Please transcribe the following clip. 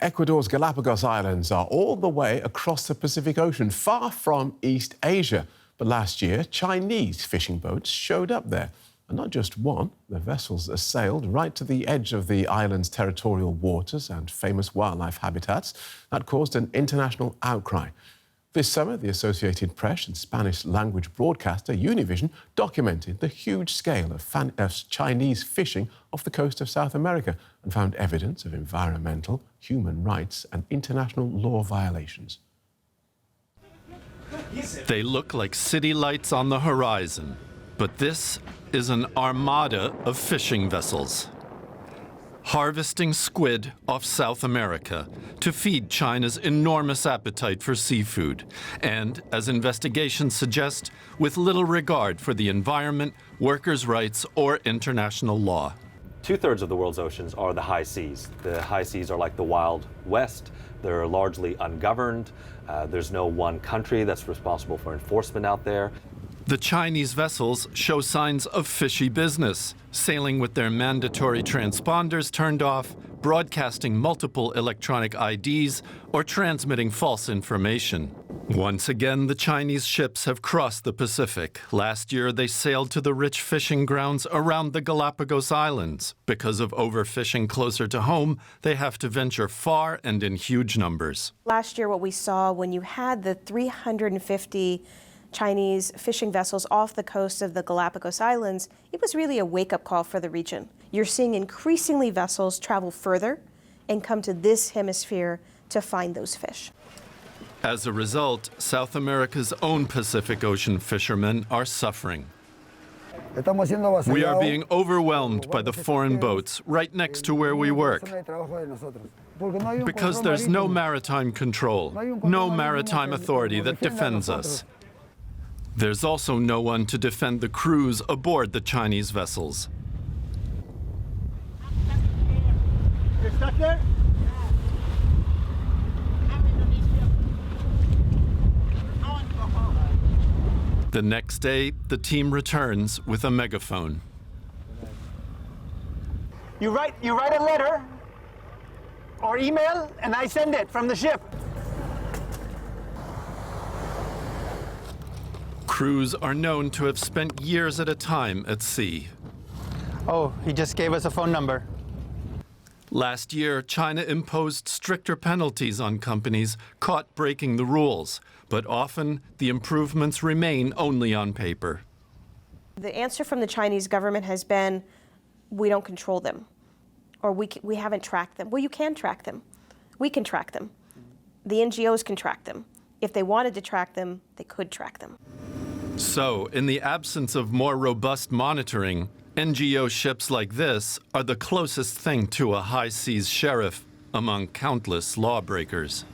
Ecuador's Galapagos Islands are all the way across the Pacific Ocean, far from East Asia. But last year, Chinese fishing boats showed up there. And not just one, the vessels sailed right to the edge of the island's territorial waters and famous wildlife habitats. That caused an international outcry. This summer, the Associated Press and Spanish-language broadcaster Univision documented the huge scale of Chinese fishing off the coast of South America and found evidence of environmental, human rights and international law violations. They look like city lights on the horizon, but this is an armada of fishing vessels, harvesting squid off South America to feed China's enormous appetite for seafood, and, as investigations suggest, with little regard for the environment, workers' rights, or international law. Two-thirds of the world's oceans are the high seas. The high seas are like the Wild West. They're largely ungoverned. There's no one country that's responsible for enforcement out there. The Chinese vessels show signs of fishy business, sailing with their mandatory transponders turned off, broadcasting multiple electronic IDs, or transmitting false information. Once again, the Chinese ships have crossed the Pacific. Last year, they sailed to the rich fishing grounds around the Galapagos Islands. Because of overfishing closer to home, they have to venture far and in huge numbers. Last year, what we saw when you had the 350 Chinese fishing vessels off the coast of the Galapagos Islands, it was really a wake-up call for the region. You're seeing increasingly vessels travel further and come to this hemisphere to find those fish. As a result, South America's own Pacific Ocean fishermen are suffering. We are being overwhelmed by the foreign boats right next to where we work, because there's no maritime control, no maritime authority that defends us. There's also no one to defend the crews aboard the Chinese vessels. You're stuck there? The next day, the team returns with a megaphone. You write a letter or email, and I send it from the ship. Crews are known to have spent years at a time at sea. Oh, he just gave us a phone number. Last year, China imposed stricter penalties on companies caught breaking the rules, but often the improvements remain only on paper. The answer from the Chinese government has been, we don't control them, or we haven't tracked them. Well, you can track them. We can track them. The NGOs can track them. If they wanted to track them, they could track them. So, in the absence of more robust monitoring, NGO ships like this are the closest thing to a high seas sheriff among countless lawbreakers.